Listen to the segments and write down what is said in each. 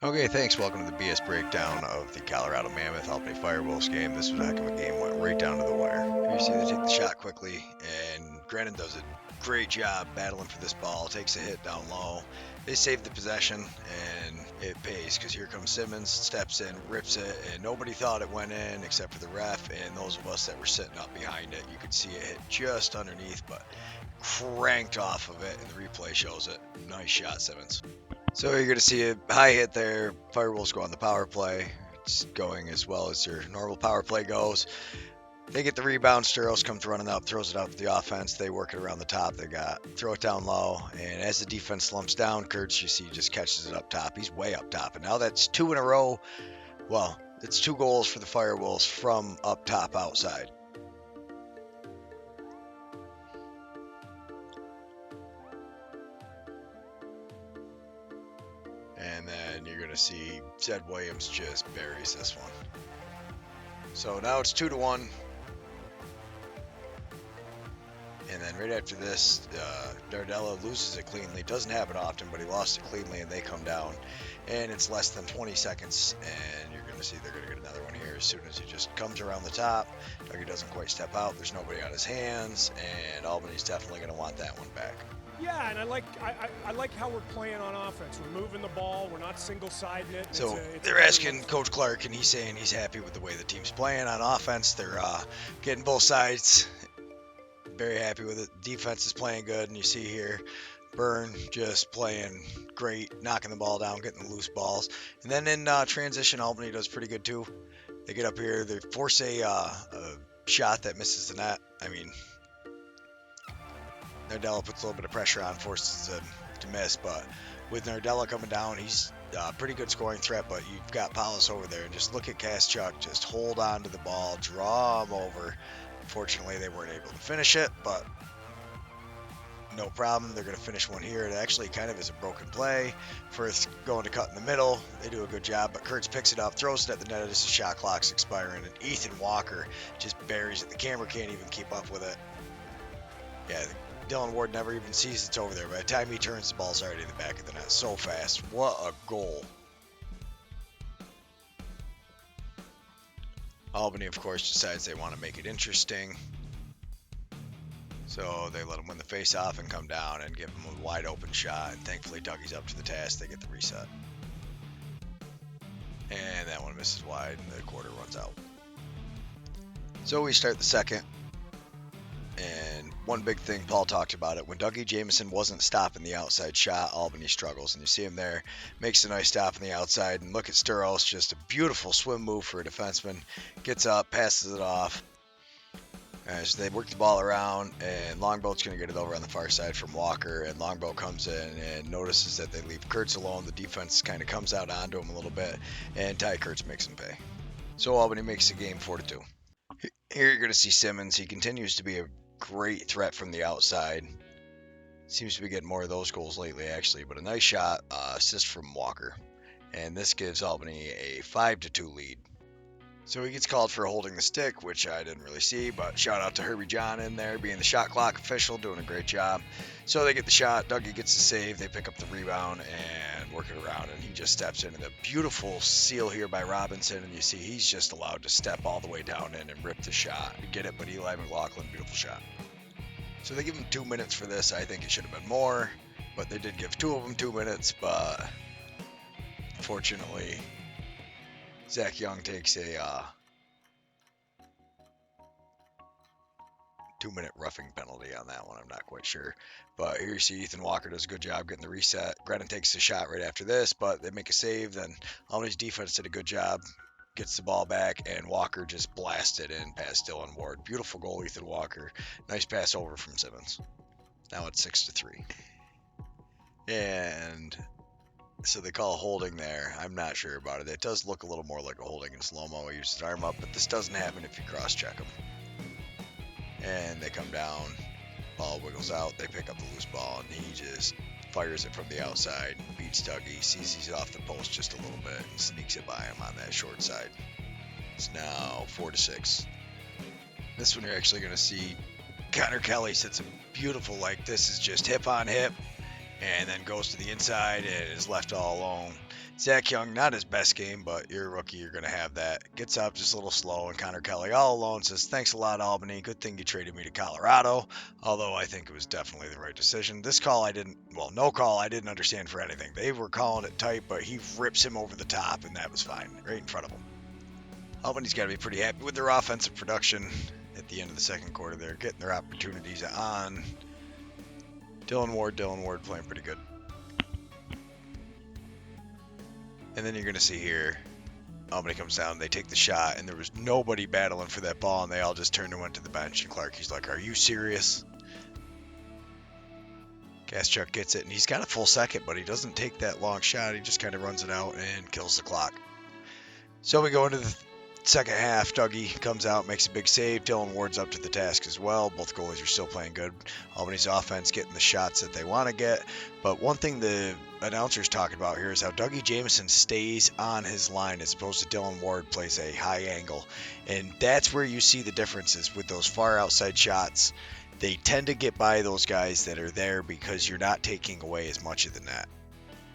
Okay, thanks. Welcome to the BS breakdown of the Colorado Mammoth Albany Firewolves game. This was a heck of a game, went right down to the wire. Here you see they take the shot quickly, and Grennan does a great job battling for this ball, takes a hit down low. They save the possession, and it pays because here comes Simmons, steps in, rips it, and nobody thought it went in except for the ref and those of us that were sitting up behind it. You could see it hit just underneath, but cranked off of it, and the replay shows it. Nice shot, Simmons. So you're going to see a high hit there. Firewolves go on the power play. It's going as well as your normal power play goes. They get the rebound. Sturos comes running up, throws it out to the offense. They work it around the top. They throw it down low. And as the defense slumps down, Kurtz, you see, just catches it up top. He's way up top. And now that's two in a row. Well, it's 2 goals for the Firewolves from up top outside. And then you're going to see Zed Williams just buries this one. So now it's 2-1. And then right after this, Dardella loses it cleanly. Doesn't happen often, but he lost it cleanly, and they come down. And it's less than 20 seconds, and you're going to see they're going to get another one here as soon as he just comes around the top. Dougie doesn't quite step out. There's nobody on his hands, and Albany's definitely going to want that one back. Yeah, and I like how we're playing on offense. We're moving the ball. We're not single-siding it. So they're asking Coach Clark, and he's saying he's happy with the way the team's playing on offense. They're getting both sides. Very happy with it. Defense is playing good, and you see here, Byrne just playing great, knocking the ball down, getting the loose balls. And then in transition, Albany does pretty good too. They get up here, they force a shot that misses the net. I mean, Nardella puts a little bit of pressure on, forces them to miss, but with Nardella coming down, he's a pretty good scoring threat, but you've got Paulus over there, and just look at Kaschuk, just hold on to the ball, draw him over. Unfortunately, they weren't able to finish it, but no problem. They're going to finish one here. It actually kind of is a broken play. First going to cut in the middle. They do a good job, but Kurtz picks it up, throws it at the net as the shot clock's expiring, and Ethan Walker just buries it. The camera can't even keep up with it. Yeah, Dylan Ward never even sees it's over there. By the time he turns, the ball's already in the back of the net. So fast. What a goal. Albany, of course, decides they want to make it interesting. So they let him win the face-off and come down and give him a wide open shot. And thankfully, Dougie's up to the task. They get the reset. And that one misses wide, and the quarter runs out. So we start the second. And one big thing, Paul talked about it, when Dougie Jamieson wasn't stopping the outside shot, Albany struggles. And you see him there, makes a nice stop on the outside. And look at Sturos, just a beautiful swim move for a defenseman. Gets up, passes it off. As they work the ball around, and Longboat's going to get it over on the far side from Walker. And Longboat comes in and notices that they leave Kurtz alone. The defense kind of comes out onto him a little bit, and Ty Kurtz makes him pay. So Albany makes the game 4-2. Here you're going to see Simmons. He continues to be a great threat from the outside. Seems to be getting more of those goals lately, actually. But a nice shot, assist from Walker. And this gives Albany a 5-2 lead. So he gets called for holding the stick, which I didn't really see, but shout out to Herbie John in there, being the shot clock official, doing a great job. So they get the shot, Dougie gets the save, they pick up the rebound and work it around, and he just steps into the beautiful seal here by Robinson, and you see he's just allowed to step all the way down in and rip the shot. Get it, but Eli McLaughlin, beautiful shot. So they give him 2 minutes for this. I think it should have been more, but they did give 2 of them 2 minutes, but fortunately, Zach Young takes a 2-minute roughing penalty on that one. I'm not quite sure. But here you see Ethan Walker does a good job getting the reset. Grennan takes the shot right after this, but they make a save. Then Albany's defense did a good job. Gets the ball back, and Walker just blasted in past Dylan Ward. Beautiful goal, Ethan Walker. Nice pass over from Simmons. Now it's 6-3. And so they call a holding there. I'm not sure about it. It does look a little more like a holding in slow-mo. He uses his arm up, but this doesn't happen if you cross-check him. And they come down. Ball wiggles out. They pick up the loose ball, and he just fires it from the outside. Beats Dougie. Sees he's off the post just a little bit and sneaks it by him on that short side. It's now 4-6. This one you're actually going to see Connor Kelly sits a beautiful, like this is just hip on hip. And then goes to the inside and is left all alone. Zach Young, not his best game, but you're a rookie, you're going to have that. Gets up just a little slow, and Connor Kelly all alone says, thanks a lot, Albany. Good thing you traded me to Colorado, although I think it was definitely the right decision. This call no call I didn't understand for anything. They were calling it tight, but he rips him over the top, and that was fine, right in front of him. Albany's got to be pretty happy with their offensive production at the end of the second quarter. They're getting their opportunities on. Dylan Ward playing pretty good. And then you're going to see here, Albany comes down, they take the shot, and there was nobody battling for that ball, and they all just turned and went to the bench. And Clark, he's like, are you serious? Gaschuk gets it, and he's got a full second, but he doesn't take that long shot. He just kind of runs it out and kills the clock. So we go into the second half. Dougie comes out, makes a big save. Dylan Ward's up to the task as well. Both goalies are still playing good. Albany's offense getting the shots that they want to get. But one thing the announcers talking about here is how Dougie Jamieson stays on his line as opposed to Dylan Ward plays a high angle. And that's where you see the differences with those far outside shots. They tend to get by those guys that are there because you're not taking away as much of the net.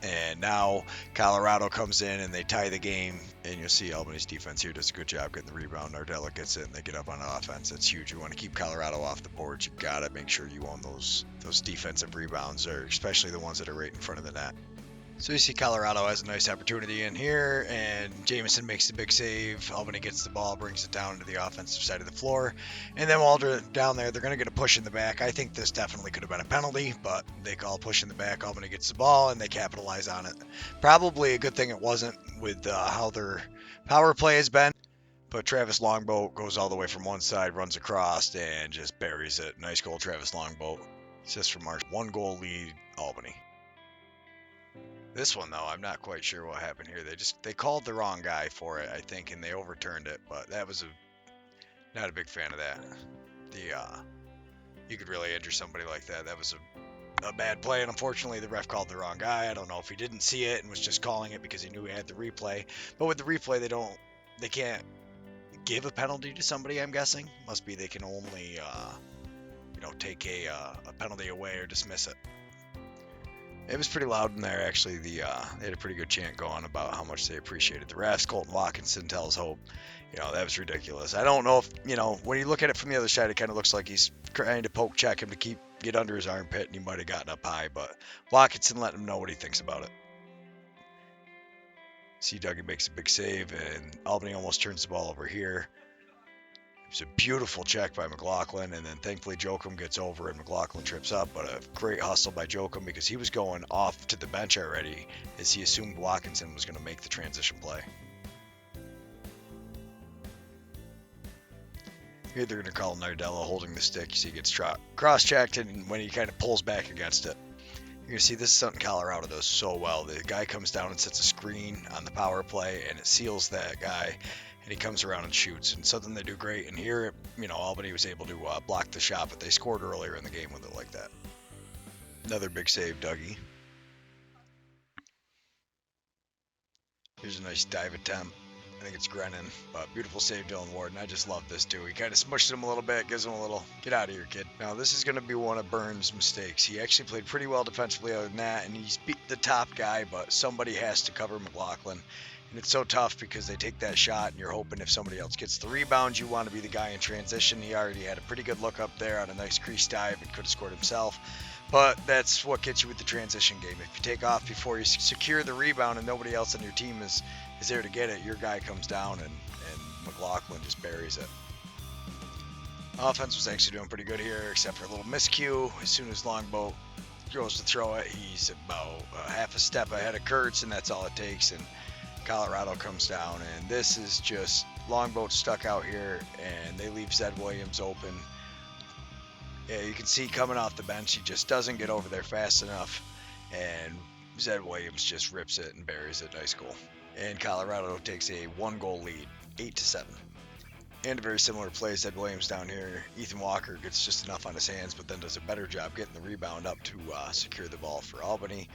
And now Colorado comes in and they tie the game, and you'll see Albany's defense here does a good job getting the rebound. Nardella gets it, and they get up on offense. That's huge. You want to keep Colorado off the board. You got to make sure you own those defensive rebounds, or especially the ones that are right in front of the net. So you see Colorado has a nice opportunity in here, and Jamieson makes the big save. Albany gets the ball, brings it down to the offensive side of the floor. And then while they're down there, they're going to get a push in the back. I think this definitely could have been a penalty, but they call push in the back. Albany gets the ball, and they capitalize on it. Probably a good thing it wasn't with how their power play has been. But Travis Longboat goes all the way from one side, runs across, and just buries it. Nice goal, Travis Longboat. Assist from Marsh. 1-goal lead, Albany. This one, though, I'm not quite sure what happened here. They called the wrong guy for it, I think, and they overturned it. But that was not a big fan of that. You could really injure somebody like that. That was a bad play, and unfortunately, the ref called the wrong guy. I don't know if he didn't see it and was just calling it because he knew he had the replay. But with the replay, they can't give a penalty to somebody. I'm guessing must be they can only take a penalty away or dismiss it. It was pretty loud in there, actually. They had a pretty good chant going about how much they appreciated the refs. Colton Watkinson tells Hope, that was ridiculous. I don't know if, when you look at it from the other side, it kind of looks like he's trying to poke check him to get under his armpit, and he might have gotten up high, but Watkinson let him know what he thinks about it. See, Dougie makes a big save, and Albany almost turns the ball over here. It was a beautiful check by McLaughlin, and then thankfully Jokum gets over and McLaughlin trips up, but a great hustle by Jokum because he was going off to the bench already as he assumed Watkinson was going to make the transition play. Here they're going to call Nardella holding the stick. You see he gets cross-checked, and when he kind of pulls back against it. You're going to see this is something Colorado does so well. The guy comes down and sets a screen on the power play, and it seals that guy. And he comes around and shoots, and something they do great. And here, Albany was able to block the shot, but they scored earlier in the game with it like that. Another big save, Dougie. Here's a nice dive attempt. I think it's Grennan, but beautiful save, Dylan Ward, and I just love this too. He kind of smushes him a little bit, gives him a little, get out of here, kid. Now, this is going to be one of Burns' mistakes. He actually played pretty well defensively other than that, and he's beat the top guy, but somebody has to cover McLaughlin. And it's so tough because they take that shot, and you're hoping if somebody else gets the rebound, you want to be the guy in transition. He already had a pretty good look up there on a nice crease dive and could have scored himself. But that's what gets you with the transition game. If you take off before you secure the rebound and nobody else on your team is there to get it, your guy comes down and McLaughlin just buries it. Offense was actually doing pretty good here, except for a little miscue. As soon as Longboat goes to throw it, he's about half a step ahead of Kurtz, and that's all it takes. And Colorado comes down, and this is just Longboat stuck out here, and they leave Zed Williams open. Yeah, you can see coming off the bench, he just doesn't get over there fast enough, and Zed Williams just rips it and buries it. Nice goal. And Colorado takes a 1-goal lead, 8-7. And a very similar play, Zed Williams down here. Ethan Walker gets just enough on his hands, but then does a better job getting the rebound up to secure the ball for Albany.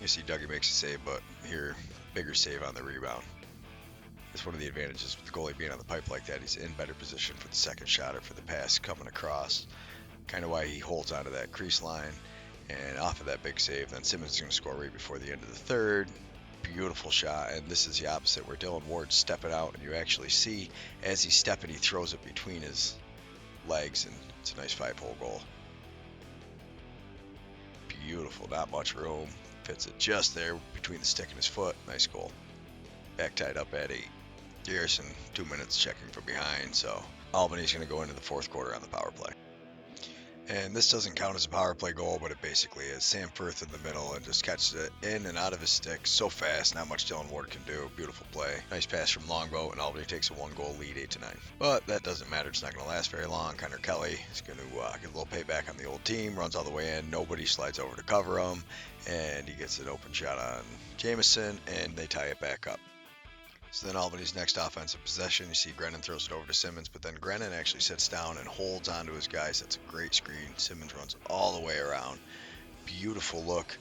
You see Dougie makes a save, but here, bigger save on the rebound. That's one of the advantages with the goalie being on the pipe like that. He's in better position for the second shot or for the pass coming across. Kind of why he holds onto that crease line. And off of that big save, then Simmons is going to score right before the end of the third. Beautiful shot, and this is the opposite where Dylan Ward's stepping out, and you actually see as he's stepping, he throws it between his legs, and it's a nice 5-hole goal. Beautiful, not much room, fits it just there between the stick and his foot. Nice goal. Back tied up at 8. Garrison 2 minutes checking from behind, so Albany's going to go into the fourth quarter on the power play. And this doesn't count as a power play goal, but it basically is. Sam Firth in the middle and just catches it in and out of his stick so fast. Not much Dylan Ward can do. Beautiful play. Nice pass from Longboat, and Albany takes a 1-goal lead, 8-9. But that doesn't matter. It's not going to last very long. Connor Kelly is going to get a little payback on the old team. Runs all the way in. Nobody slides over to cover him, and he gets an open shot on Jameson, and they tie it back up. So then Albany's next offensive possession, you see Grennan throws it over to Simmons, but then Grennan actually sits down and holds onto his guys. That's a great screen. Simmons runs all the way around. Beautiful look.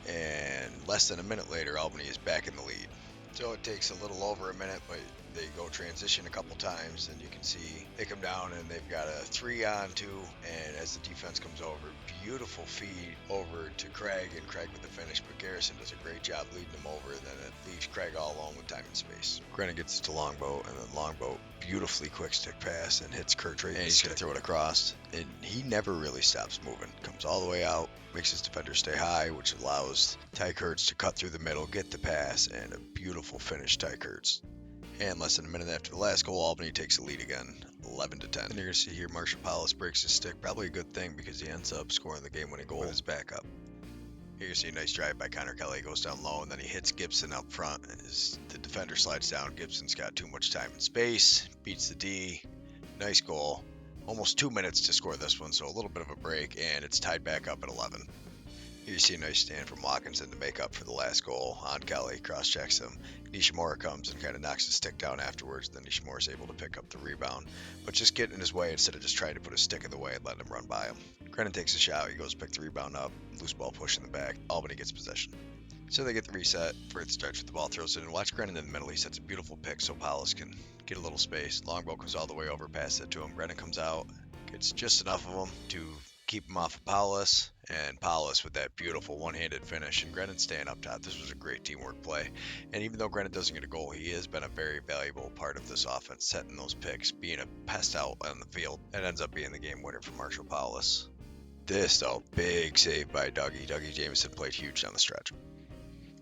And less than a minute later, Albany is back in the lead. So it takes a little over a minute, but they go transition a couple times, and you can see they come down and they've got a 3-on-2, and as the defense comes over, beautiful feed over to Craig, and Craig with the finish, but Garrison does a great job leading him over, and then it leaves Craig all alone with time and space. Grennan gets it to Longboat, and then Longboat beautifully quick stick pass and hits Kurt right, and he's going to throw it across, and he never really stops moving. Comes all the way out, makes his defender stay high, which allows Ty Kurtz to cut through the middle, get the pass, and a beautiful finish, Ty Kurtz. And less than a minute after the last goal, Albany takes the lead again, 11-10. And you're going to see here Marshall Paulus breaks his stick. Probably a good thing because he ends up scoring the game-winning goal with his backup. Here you see a nice drive by Connor Kelly. Goes down low, and then he hits Gibson up front. As the defender slides down, Gibson's got too much time and space. Beats the D. Nice goal. Almost 2 minutes to score this one, so a little bit of a break, and it's tied back up at 11. Here you see a nice stand from Watkinson to make up for the last goal on Kelly. Cross-checks him. Nishimura comes and kind of knocks his stick down afterwards. Then Nishimura's able to pick up the rebound. But just getting in his way instead of just trying to put his stick in the way and letting him run by him. Grennan takes a shot. He goes to pick the rebound up. Loose ball push in the back. Albany gets possession. So they get the reset. Firth starts with the ball, throws it in. Watch Grennan in the middle. He sets a beautiful pick so Paulus can get a little space. Longbow comes all the way over, passes it to him. Grennan comes out. Gets just enough of him to keep him off of Paulus, and Paulus with that beautiful one-handed finish, and Grennan staying up top. This was a great teamwork play, and even though Grennan doesn't get a goal, he has been a very valuable part of this offense, setting those picks, being a pest out on the field. That ends up being the game winner for Marshall Paulus. This, though, big save by Dougie. Dougie Jameson played huge down the stretch.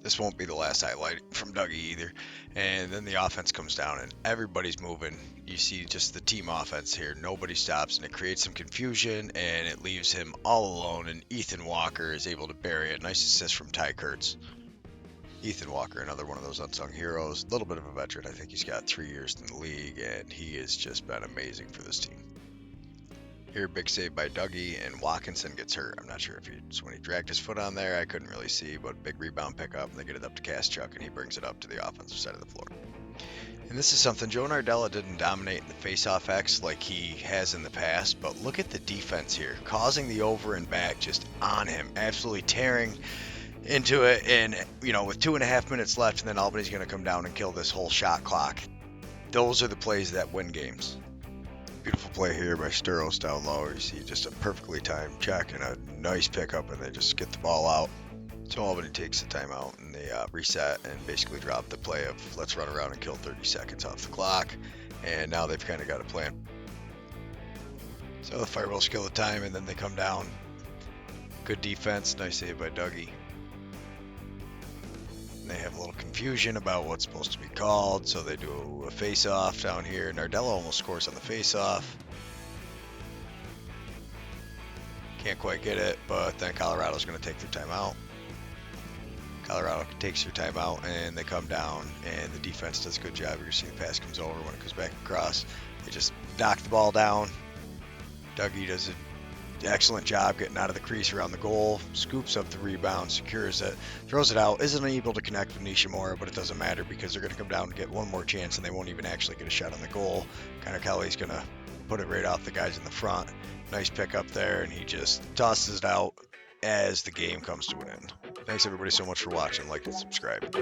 This won't be the last highlight from Dougie either. And then the offense comes down and everybody's moving. You see just the team offense here. Nobody stops, and it creates some confusion, and it leaves him all alone. And Ethan Walker is able to bury it. Nice assist from Ty Kurtz. Ethan Walker, another one of those unsung heroes. A little bit of a veteran. I think he's got 3 years in the league, and he has just been amazing for this team. Here, big save by Dougie, and Watkinson gets hurt. I'm not sure if it's when he dragged his foot on there. I couldn't really see, but big rebound pickup, and they get it up to Kaschuk, and he brings it up to the offensive side of the floor. And this is something Joe Nardella didn't dominate in the face-off X like he has in the past, but look at the defense here, causing the over and back just on him, absolutely tearing into it, and, you know, with 2.5 minutes left, and then Albany's going to come down and kill this whole shot clock. Those are the plays that win games. Beautiful play here by Sturos down low. You see just a perfectly timed check and a nice pickup, and they just get the ball out. So Albany takes the timeout, and they reset and basically drop the play of let's run around and kill 30 seconds off the clock. And now they've kind of got a plan. So the Firewolves kill the time, and then they come down. Good defense. Nice save by Dougie. They have a little confusion about what's supposed to be called, so they do a face-off down here. Nardella almost scores on the face-off. Can't quite get it, but then Colorado's going to take their timeout. Colorado takes their timeout, and they come down, and the defense does a good job. You see the pass comes over when it comes back across. They just knock the ball down. Dougie does an excellent job getting out of the crease around the goal, scoops up the rebound, secures it, throws it out, isn't able to connect with Nishimura, but it doesn't matter because they're going to come down and get one more chance, and they won't even actually get a shot on the goal. Connor Kelly's going to put it right off the guys in the front. Nice pick up there, and he just tosses it out as the game comes to an end. Thanks everybody so much for watching. Like and subscribe.